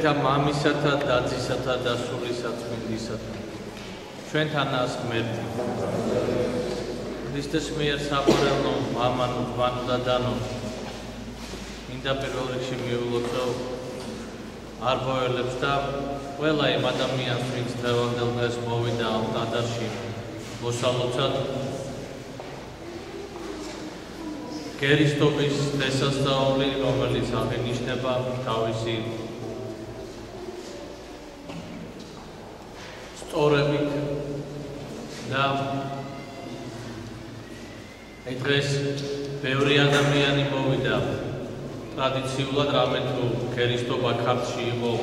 მამისათა, დadzისათა და სულისა წმინდისათა. ჩვენთანაა ღმერთი. ქრისტეს მიერ საყვარელო მამანო, ძმანო და დანო. მინდა პირველ რიგში მიულოცო არ მოველებს და ყველა იმ ადამიანს, ვინც დღევანდელ დღეს მოვიდა ამ ტაძარში მოსალოცად. გერისტობის დღესასწაული, რომელიც აღინიშნება თავისი სწორებით და დღეს ბევრი ადამიანი მოვიდა ტრადიციულად, რამე თუ გერისტობა ქართლში იყო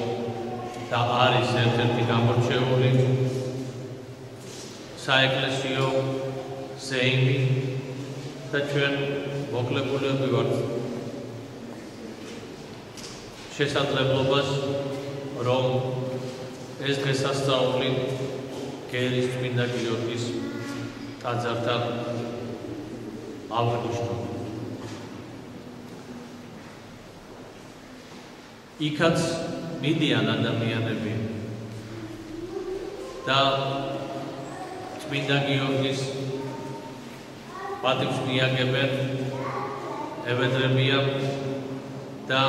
და არის ერთ-ერთი გამორჩეული საეკლესიო ზეიმი და ჩვენ მოკლებულები ვართ შესაძლებლობას, რომ ეს დღესასწაული გერის წმინდა გიორგის ტაძართან აღნიშნოთ. იქაც მიდიან ადამიანები და წმინდა გიორგის პატივს მიაგებენ, ევედრებიან და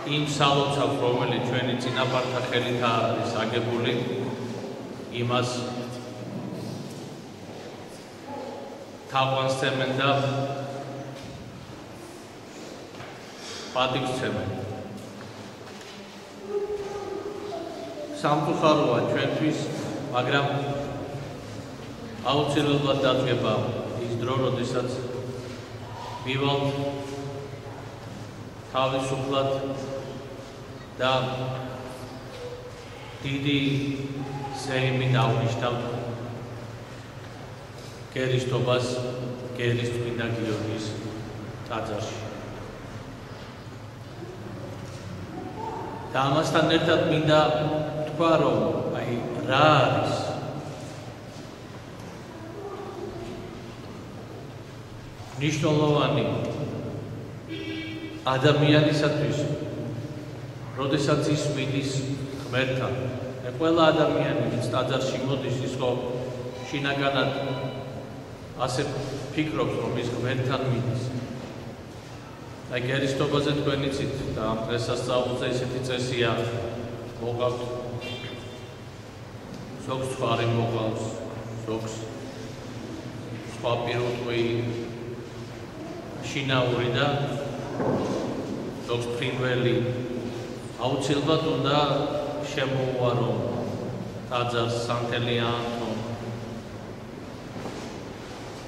იმ სალოცავს, რომელიც ჩვენი წინაპართა ხელით არის აგებული, იმას თაყვანს სცემენ და პატივს სცემენ. სამწუხაროა ჩვენთვის, მაგრამ აუცილებლად დადგება ის დრო, როდესაც მივალთ თავისუფლად და დიდი ზეიმით აღნიშნავთ გერისტობას გერის წმინდა გიორგის ტაძარში. და ამასთან ერთად მინდა თქვა, რომ რა არის მნიშვნელოვანი ადამიანისათვის, როდესაც ის მიდის ღმერთთან. ყველა ადამიანი, ვინც ტაძარში მოდის, ის ხო შინაგანად ასე ფიქრობს, რომ ის ღმერთთან მიდის. გერისტობაზე თქვენ იცით და ამ დღესასწაულზე ისეთი წესია მოყავთ, ზოგს ხარი მოყავს, ზოგს სხვა პირუტყვი, შინაური და ზოგს ფრინველი. აუცილებლად უნდა შემოუვარო ტაძარს სანთელიანო,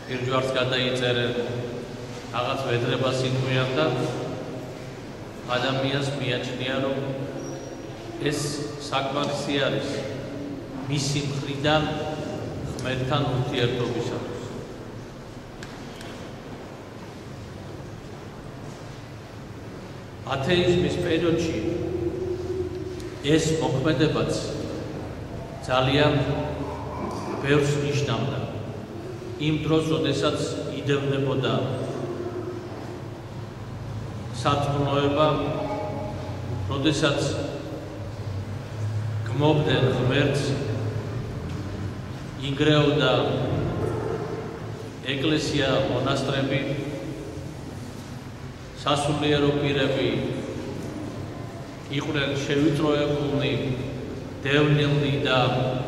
პირჯვარს გადაიწერენ, რაღაც ვედრებას იტყვიან და ადამიანს მიაჩნია, რომ ეს საკმარისი არის მისი მხრიდან ღმერთთან ურთიერთობისათვის. ათეიზმის პერიოდში ეს მოქმედებაც ძალიან ბევრს ნიშნავდა. იმ დროს, როდესაც იდევნებოდა სარწმუნოება, როდესაც გმობდნენ ღმერთს, იგრეოდა ეკლესია, მონასტრები, სასულიერო პირები იყვნენ შევიწროებულნი, დევნილნი და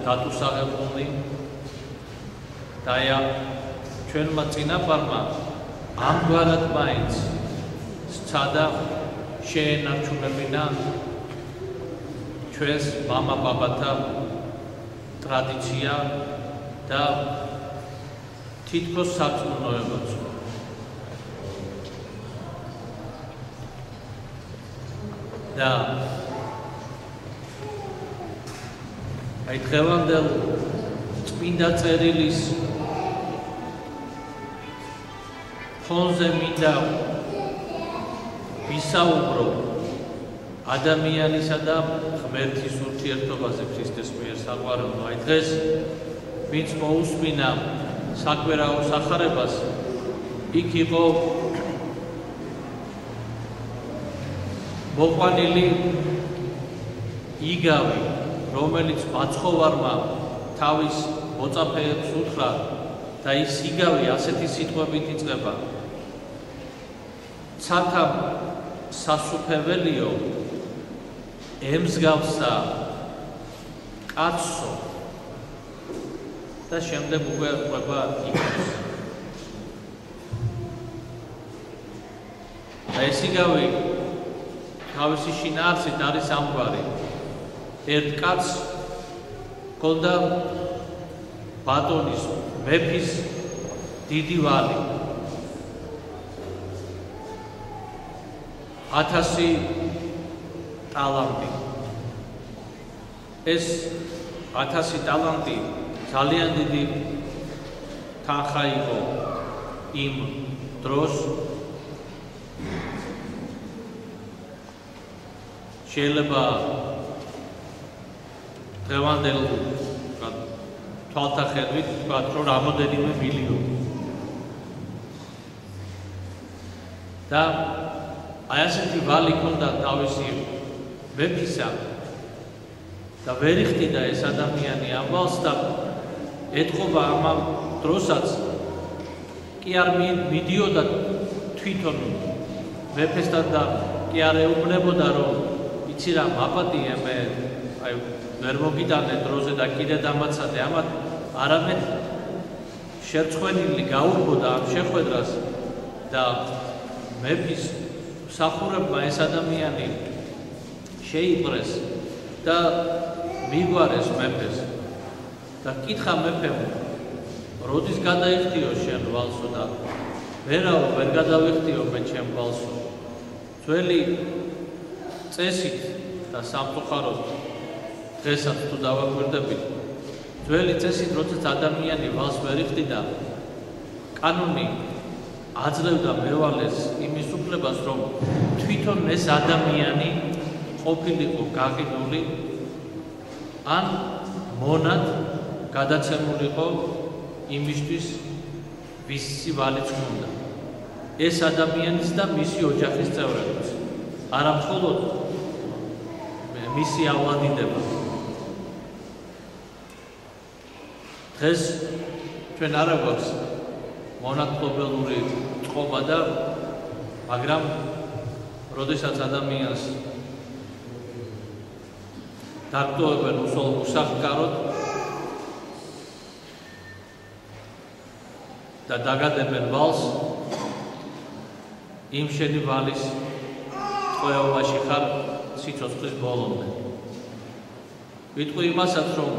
დატუსაღებულნი და ჩვენმა წინაპარმა ამგვარად მაინც სცადა შეენარჩუნებინა ჩვენს მამა-პაპათა ტრადიცია და თითქოს სარწმუნოებაც. და დღევანდელ წმინდა წერილის ფონზე მინდა ვისაუბრო ადამიანისა და ღმერთის ურთიერთობაზე ქრისტეს მიერ საყვარელო. დღეს ვინც მოусმინა საკვირაო სახარებას, იქ იყო მოყვანილი იგავი, რომელიც მაცხოვარმა თავის მოწაფეებს უთხრა და ის იგავი ასეთი სიტყვებით იწყება: ცათამ სასუფეველიო, ემსგავსა კაცო და შემდეგ უკვე ყვება იგავს. და ეს იგავი თავისი შინაარსით არის ამგვარი. ერთ კაცს ჰქონდა ბატონის მეფის დიდი ვალი 1000 ტალანტი. ეს 1000 ტალანტი ძალიან დიდი თანხა იყო იმ დროს. შეიძლება დღევანდელ თვალთახედვით ვთქვათ, რომ რამოდენიმე მილიონი. და აი ასეთი ვალი ჰქონდა თავისი მეფისა და ვერ იხდიდა ეს ადამიანი ამ ვალს და ეთყობა ამ დროსაც კი არ მიდიოდა თვითონ მეფესთან და კი არ ეუბნებოდა, რომ იცი რა მაპატიე მე აი ვერ მოგიტანე დროზე და კიდე დამაცადე, ამათ არამედ შერცხვენილი გაურბოდა ამ შეხვედრას და მეფის მსახურებმა ეს ადამიანი შეიპყრეს და მიგვარეს მეფეს და კითხა მეფემ, როდის გადაიხდიო შენ ვალსო და ვერავ ვერ გადავიხდიო მე ჩემ ვალსო. ძველი წესით და სამწუხაროდ დღესაც თუ დავაკვირდებით, ძველი წესით როდესაც ადამიანი ვალს ვერ იხდიდა, კანონი აძლევდა მევალეს იმის უფლებას, რომ თვითონ ეს ადამიანი ყოფილიყო გაყიდული ან მონად გადაცემულიყო იმისთვის, ვისი ვალიც ჰქონდა. ეს ადამიანის და მისი ოჯახის წევრებიც, არა მხოლოდ მისი ავლადიდება. დღეს ჩვენ არ გვაქვს მონათმობელური წყობა და მაგრამ როდესაც ადამიანს დაკრძალებენ უსახლკაროდ და დაგადებენ ვალს, იმ შენი ვალის ტყვეობაში ხარ სიცოცხლის ბოლომდე. ვიტყვი იმასაც, რომ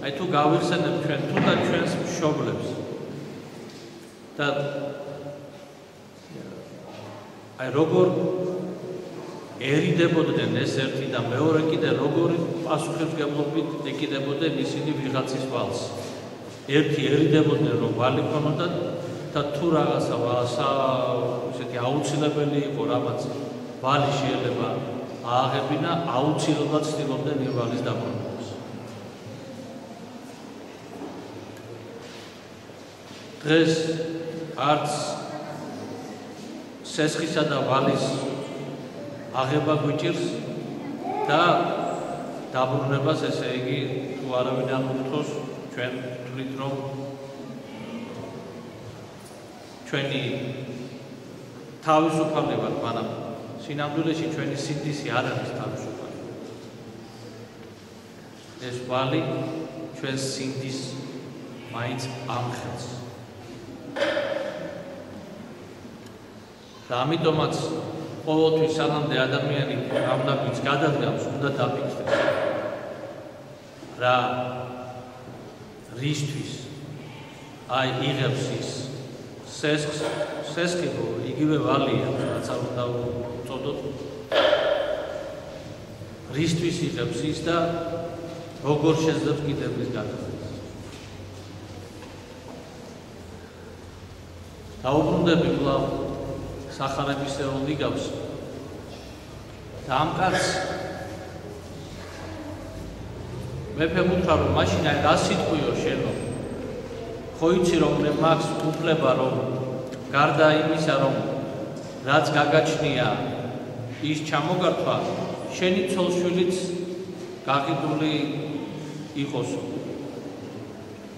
აი თუ გავიხსენებ ჩვენ თუნდაც ჩვენს მშობლებს და აი როგორ ერიდებოდნენ ეს ერთი და მეორე კიდე როგორი პასუხისმგებლობით ეკიდებოდნენ ისინი ვიღაცის ვალს. ერთი ერიდებოდნენ, რომ ვალი ქონოდათ და თუ რაღაცა ესეთი აუცილებელი იყო რამაც ვალი შეიძლება ააღებინა, აუცილებლად ცდილობდნენ იმ ვალის დაბრუნებას. დღეს არც სესხისა და ვალის აღება გვიჭირს და დაბრუნებას, ესე იგი, თუ არავინ არ მოხდოს, ჩვენ ვთვლით, რომ ჩვენი თავისუფალი ვართ, მაგრამ სინამდვილეში ჩვენი სინდისი არ არის თავისუფალი. ეს ვალი ჩვენს სინდისს მაინც ამხელს. და ამიტომაც ყოველთვის სანამდე ადამიანი ამ ნაბიჯს გადადგამს, უნდა დაფიქრდეს. რა რისთვის აი იღებს ის სესხი იგივე ვალია, რაც არ უნდა უწოდოთ. რისთვის იღებს ის და როგორ შეძლებს კიდევ ის გადაწყვეტას. დაუბრუნდები კვლავ სახარებისეულ იგავს და ამ კაცს მეფემ უთხრა, რომ მაშინ აი რა სიტყვიო შენო, ხო იცი რომ მე მაქვს უფლება, რომ გარდა იმისა, რომ რაც გაგაჩნია ის ჩამოგართვა, შენი ცოლშვილიც გაყიდული იყოსო.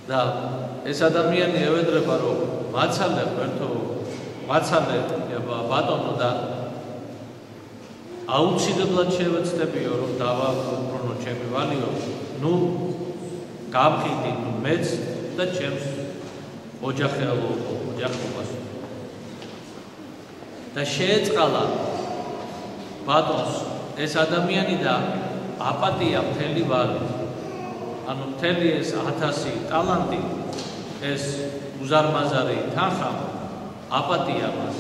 და ეს ადამიანი ევედრება, რომ მაცალე ღმერთო, მაცალე ბატონო და აუცილებლად შევეცდებიო, რომ დავაბრუნო ჩემი ვალიო, ნუ გავყიდი მეც და ჩემს ოჯახობას. და შეეწყალა ბატონს ეს ადამიანი და აპატია მთელი ვალი. ანუ მთელი ეს 1000 ტალანტი, ეს უზარმაზარი თანხა აპატია მას.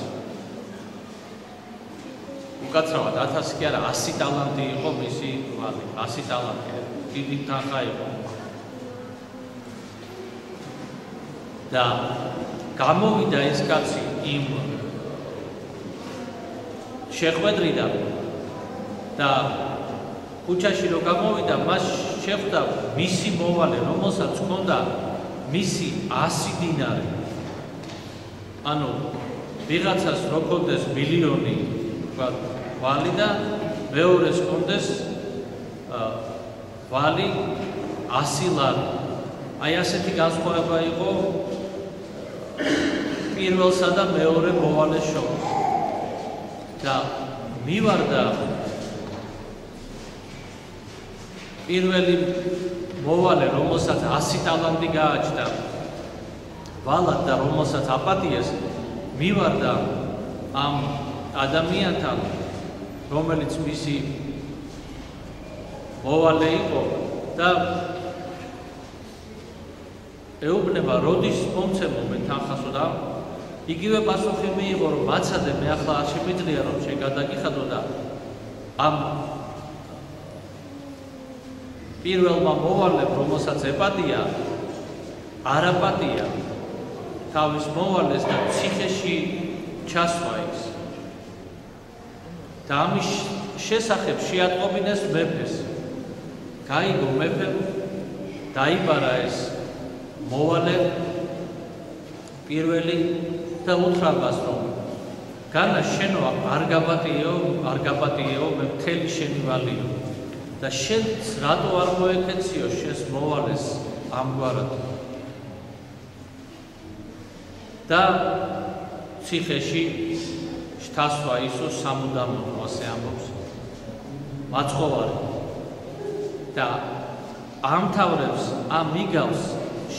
უკაცრავად 1000 კი არა, 100 ტალანტი იყო მისი ვალი, 100 ტალანტი, დიდი თანხა იყო. და გამოვიდა ეს კაცი იმ შეხვედრიდან და ქუჩაში რო გამოვიდა, მას შეხვდა მისი მოვალე, რომელსაც ჰქონდა მისი 100 დინარი. ანუ ვიღაცას რო ჰქონდეს მილიონი ვალი და მეორეს ჰქონდეს ვალი 100 ლარი. აი ასეთი განსხვავება იყო პირველსა და მეორე მოვალეს შორის. და მივარდა პირველი მოვალე, რომელსაც 100 ტალანტი გააჩნდა ვალად და რომელსაც აპატიეს, მივარდა ამ ადამიანთან, რომელიც მისი მოვალე იყო და ეუბნება, როდის მომცემო მე თანხასო და იგივე პასუხი მიიღო, რომ მაცადე, მე ახლა არ შემიძლია რომ შეგადაგიხადო და ამ პირველმა მოვალემ, რომელსაც ეპატია, არ აპატია თავის მოვალეს და ციხეში ჩასვა ის. და ამის შესახებ შეატყობინეს მეფეს. გაიგო მეფემ, დაიბარა ეს მოვალე პირველი და უთხრა მას, რომ განა შენო არ გაპატიეო, მე მთელი შენი ვალიო და შენ რატო არ მოეკეციო შენს მოვალეს ამგვარად. და ციხეში შთასვა ისო სამუდამოდ, ასე ამბობს მაცხოვარი. და ამთავრებს, ამიგავს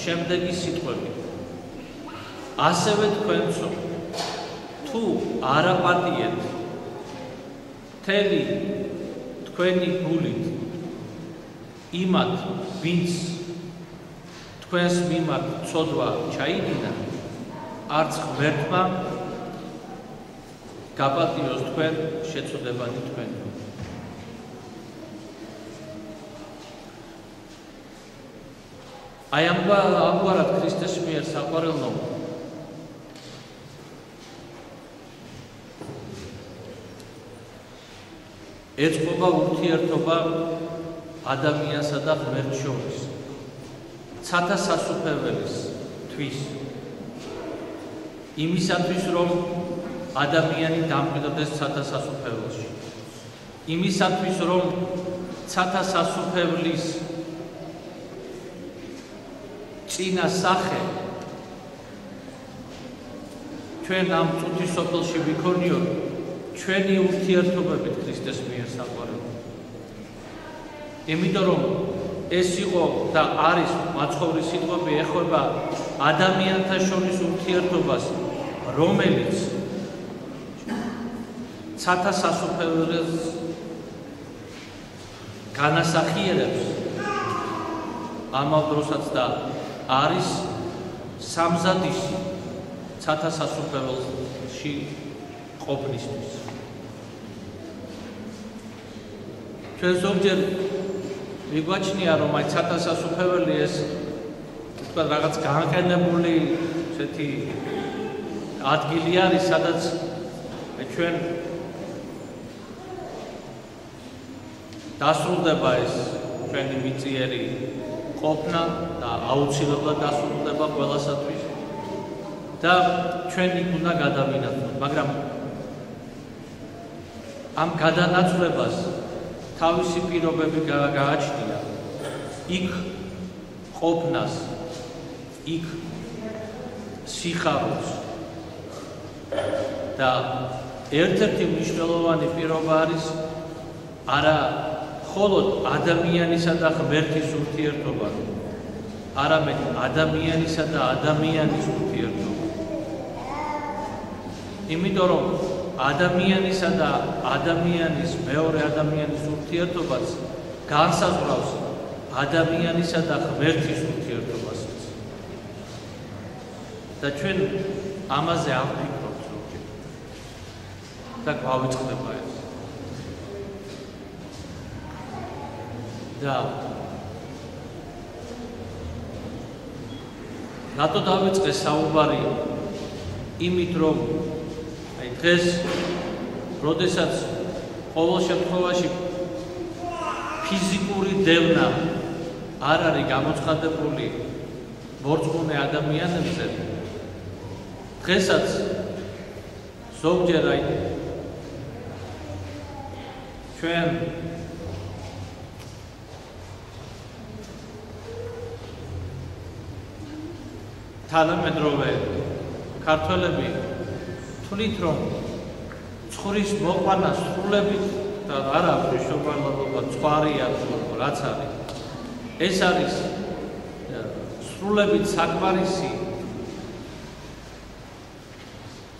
შემდეგი სიტყვები. ასევე თქვენცო, თუ არ აპატიეთ მთელი თქვენი გულით იმათ, ვინც თქვენს მიმართ ცოდვა ჩაიდინა, არც ღმერთმა გაპატიოს თქვენ შეწოდებადი თქვენ. აი ამგვარად ქრისტეს მიერ საყვარელნო ეწყობა ურთიერთობა ადამიანსა და ღმერთს შორის, ცათა სასუფეველისთვის, იმისათვის, რომ ადამიანი დამკვიდრდეს ცათა სასუფეველში, იმისათვის, რომ ცათა სასუფეველის წინა სახე ჩვენ ამ წუთის სოფელში ვიქონიოთ ჩვენი ურთიერთობებით ქრისტეს მიერ საყვარელი. იმიტომ რომ ეს იყო და არის მაცხოვრის სიტყვები, ეხება ადამიანთა შორის ურთიერთობას, რომელიც ცათა სასუფეველს განასახიერებს ამავ დროსაც და არის სამზადისი ცათა სასუფეველში ყოფნისთვის. ჩვენ ზოგჯერ მიგვაჩნია, რომ აი ცათა სასუფეველი ეს თქვა რაღაც განყენებული ესეთი ადგილი არის, სადაც ჩვენ დასრულდება ეს ჩვენი მიწიერი ყოფნა და აუცილებლად დასრულდება ყველასათვის და ჩვენ იქ უნდა გადავინახოთ, მაგრამ ამ გადანაცვლებას თავისი პირობები გააჩნია, იქ ყოფნას, იქ სიხარულს და ერთ-ერთი მნიშვნელოვანი პირობა არის არა მხოლოდ ადამიანისა და ღმერთის ურთიერთობა, არამედ ადამიანისა და ადამიანის ურთიერთობა. იმიტომ რომ ადამიანისა და ადამიანის მეორე ადამიანის ურთიერთობაც განსაზღვრავს ადამიანისა და ღმერთის ურთიერთობასაც. და ჩვენ ამაზე არ ვფიქრობთ ზოგჯერ. და გვავიწყდება ეს. და რატო დავიწყე საუბარი იმით რომ დღეს როდესაც ყოველ შემთხვევაში ფიზიკური დევნა არ არის გამოცხადებული მორწმუნე ადამიანებზე, დღესაც ზოგჯერ ჩვენ თანამედროვე ქართველები თვლით რომ ცხრის მოყვანა სრულებით და არ აქვს მნიშვნელობა ცხვარია თუ რაც არის. ეს არის სრულებით საკმარისი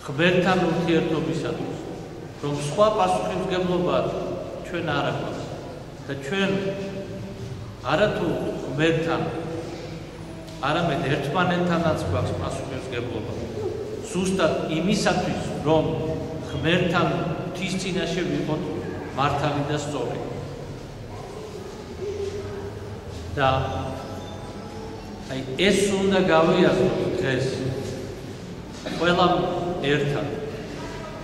ღმერთთან ურთიერთობისათვის, რომ სხვა პასუხისმგებლობა ჩვენ არ აქვს და ჩვენ არათუ ღმერთთან, არამედ ერთმანეთთანაც გვაქვს პასუხისმგებლობა. ზუსტად იმისათვის, რომ ღმერთთან ღვთის წინაშე ვიყოთ მართალი და სწორი. და ეს უნდა გავიაზროთ დღეს ყველამ ერთად,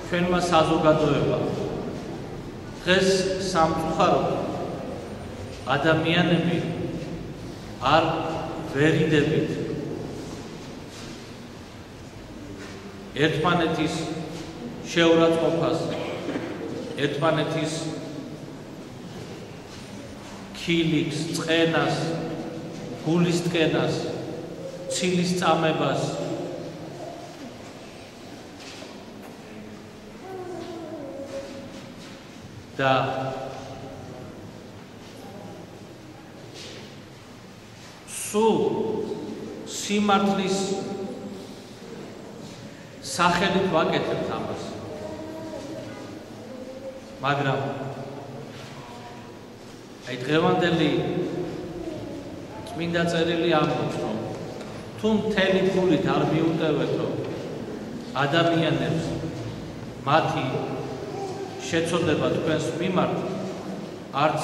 ჩვენმა საზოგადოებამ. დღეს სამწუხაროდ ადამიანები არ ვერიდებით ერთმანეთის შეურაცხყოფას, ერთმანეთის ქილიქს, წყენას, გულის ტკენას, ცილის წამებას და სულ სიმართლის სახელით ვაკეთებთ ამას. მაგრამ დღევანდელი წმინდა წერილი ამბობს, რომ თუ მთელი ფულით არ მიუტევეთო ადამიანებს მათი შეცოდება თქვენს მიმართ, არც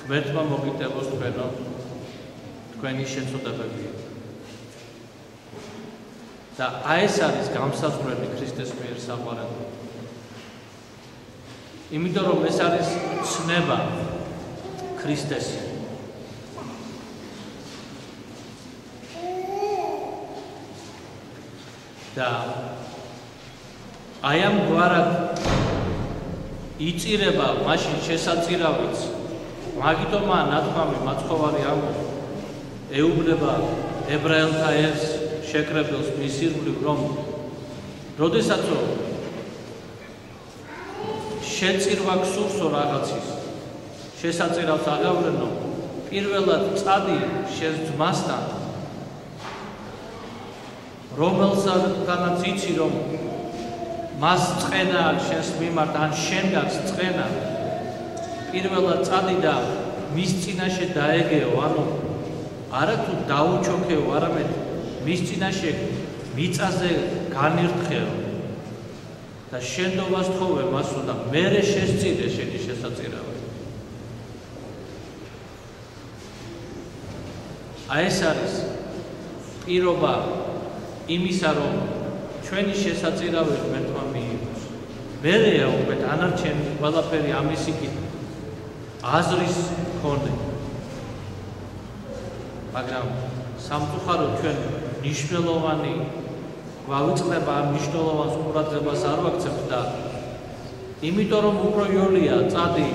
ღმერთმა მოგიტევოს თქვენი შეცოდებები. და ეს არის გამსაზღვრელი ქრისტეს მიერ საყვარელი. იმიტომ რომ ეს არის ცნება ქრისტესი. და აი ამ გვარად იწირება მაშინ შესაწირავიც, მაგიტომაა ნათქვამი მაცხოვარი ამბობს, ეუბნება ებრაელთა ერს შეკრებილს მის ირგვლივ, რომ როდესაცო შეწირვა გსურსო რაღაცის, შესაწირავს აღავლენო, პირველად წადი შენს ძმასთან, რომელსაც იცი, რომ მას წყენა აქვს შენს მიმართ, ან შენ გაქვს წყენა, პირველად წადი და მის წინაშე დაეგეო, ანუ არათუ დაუჩოქეო, არამედ მის წინაშე მიწაზე განირთხეო და შენდობას თხოვე მასო და მერე შესწირე შენი შესაწირავი. აი ეს არის პირობა იმისა, რომ ჩვენი შესაწირავი ღმერთმა მიიღოს. მერეა უკვე დანარჩენი ყველაფერი ამის იქით აზრის მქონე. მაგრამ სამწუხაროდ ჩვენ მნიშვნელოვანი გვავიწყდება ამ მნიშვნელოვანს ყურადღებას არ ვაქცევთ და იმიტომ რომ უფრო იოლია წადი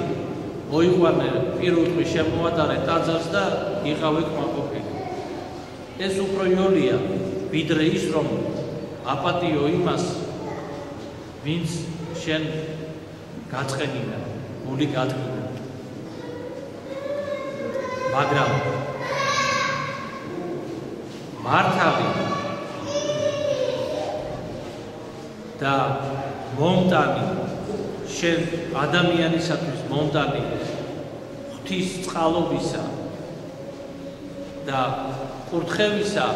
მოიყვანე პირუტყვი შემოატარე ტაძარს და იყავე კმაყოფილი. ეს უფრო იოლია, ვიდრე ის, რომ აპატიო იმას, ვინც შენ გაწყენინა, გული გაწკინა. მაგრამ მართალი და მომტანი შენ ადამიანისათვის მომტანი ღვთის წყალობისა და კურთხევისა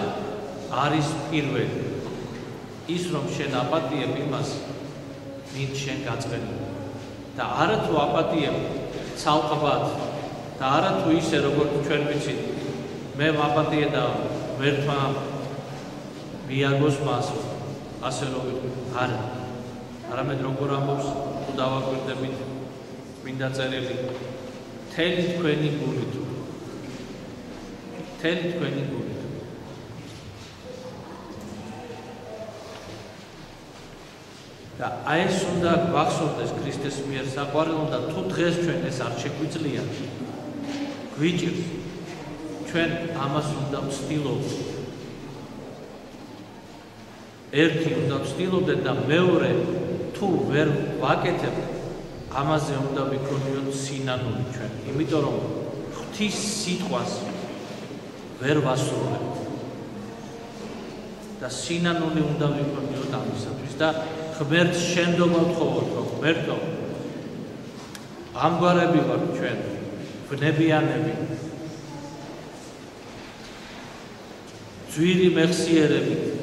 არის პირველი ის რომ შენ აპატიებ იმას ვინც შენ გაწყენია და არათუ აპატიებ ცალკბად და არათუ ისე როგორც ჩვენ ვიცით მე ვაპატიე და ვერთმა მიაგოს მას ასე რომ არა არამედ როგორ ამბობს თუ დავაკვირდებით მინდა წერილი მთელი თქვენი გულით და აი ეს უნდა გვახსოვდეს ქრისტეს მიერ საყვარელო და თუ დღეს ჩვენ ეს არ შეგვიძლია გვიჭირს ჩვენ ამას უნდა ვცდილობთ ერთი უნდა ვცდილობდეთ და მეორე თუ ვერ ვაკეთებთ ამაზე უნდა ვიქონიოთ სინანული ჩვენ იმიტომ რომ ღვთის სიტყვას ვერ ვასრულებთ და სინანული უნდა ვიქონიოთ ამისათვის და ღმერთს შენდობა ვთხოვოთ რომ ღმერთო ამგვარები ვართ ჩვენ ბნებიანები ძვირი მეხსიერებით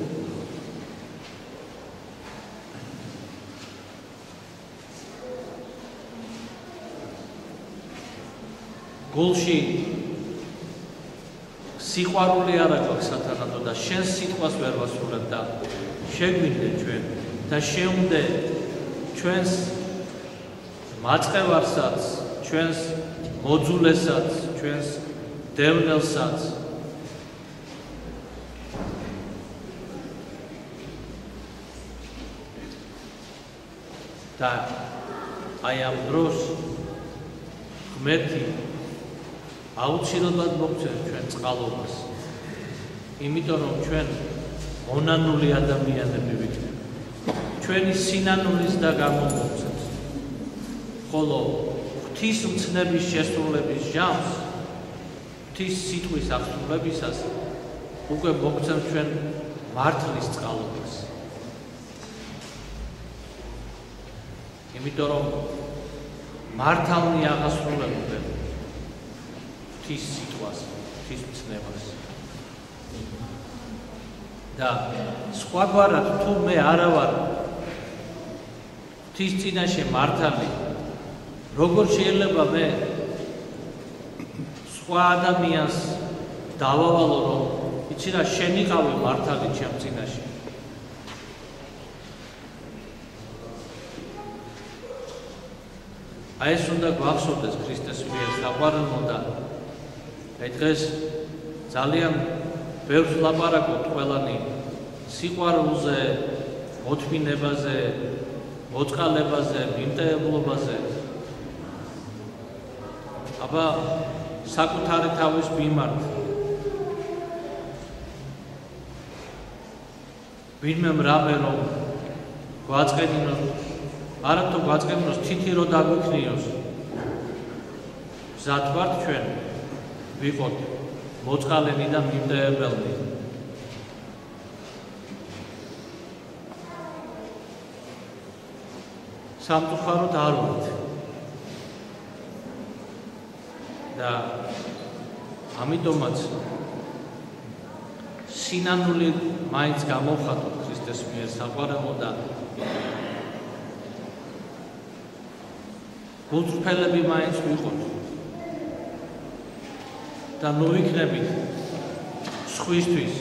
გულში სიყვარული არ აქვს სათანადო და შენ სიტყვას ვერ ვასრულებ და შეგვინდე ჩვენ და შეუნდე ჩვენს მაწყევარსაც, ჩვენს მოძულესაც, ჩვენს დევნელსაც და აი ამ დროს ღმერთი აუცილებლად მოგცემს ჩვენ წყალობას იმიტომ რომ ჩვენ მონანული ადამიანები ვიქნებით ჩვენი სინანულის და გამომოგცემს ხოლო ღვთის მცნების შესრულების ჟამს ღვთის სიტყვის აღსრულებისას უკვე მოგცემს ჩვენ მართლის წყალობას იმიტომ რომ მართალნი აღასრულებდნენ ღვთის სიტყვას, ღვთის მცნებას და სხვაგვარად თუ მე არა ვარ ღვთის წინაშე მართალი როგორ შეიძლება მე სხვა ადამიანს დავავალო რომ იცი რა შენ იყავი მართალი ჩემ წინაშე აი ეს უნდა გვახსოვდეს ქრისტეს მიერ საყვარელო და აი დღეს ძალიან ბევრს ლაპარაკობთ ყველანი სიყვარულზე, მოთმინებაზე, მოწყალებაზე, მიმტეებლობაზე. აბა საკუთარი თავის მიმართ ვინმე რამე რომ გვაწყენინოს არათუ გვაწყენინოს თითი რო დაგვიქნიოს მზად ვართ ჩვენ ვიყოთ მოწყალენი და მიმდეებელნი სამწუხაროდ არ ვართ და ამიტომაც სინანული მაინც გამოვხატოთ ქრისტეს მიერ საყვარელო და გულწრფელები მაინც ვიყოთ და ნუ ვიქნებით სხვისთვის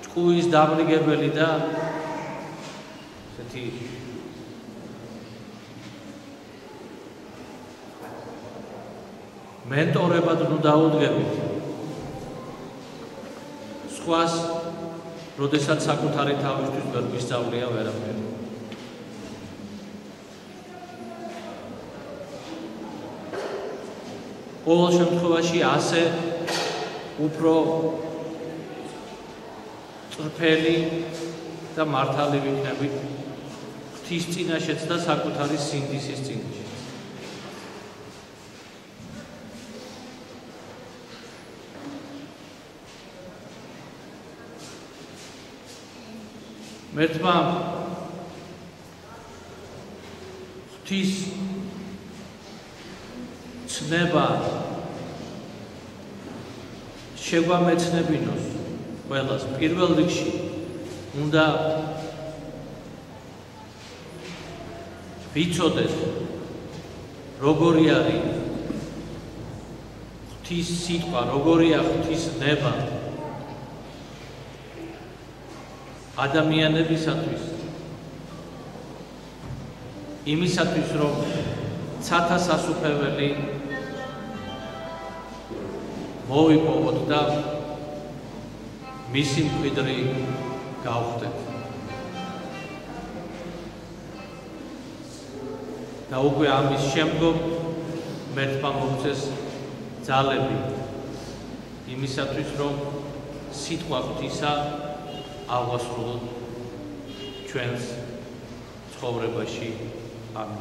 ჭკუის დამრიგებელი და ესეთი მენტორებად ნუ დაუდგებით სხვას როდესაც საკუთარი თავისთვის ვერ გვისწავლია ვერაფერი ყოველ შემთხვევაში ასე უფრო წრფელი და მართალი ვიქნებით ღვთის წინაშეც და საკუთარი სინდისის წინაშეც. მერთმა ღვთის ცნება შეგვამეცნებინოს ყველას პირველ რიგში უნდა ვიცოდეთ როგორი არის ღვთის სიტყვა, როგორია ღვთის ნება ადამიანებისათვის, იმისათვის რომ ცათა სასუფეველი მოვიპოვოთ და მისი მკვიდრი გავხდეთ. და უკვე ამის შემდგომ მერთმა მოგცეს ძალები იმისათვის რომ სიტყვა ღვთისა აღვასრულოთ ჩვენს ცხოვრებაში. ამინ.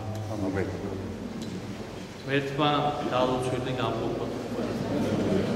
მერთმა დალუცვილი გამყოფოთ.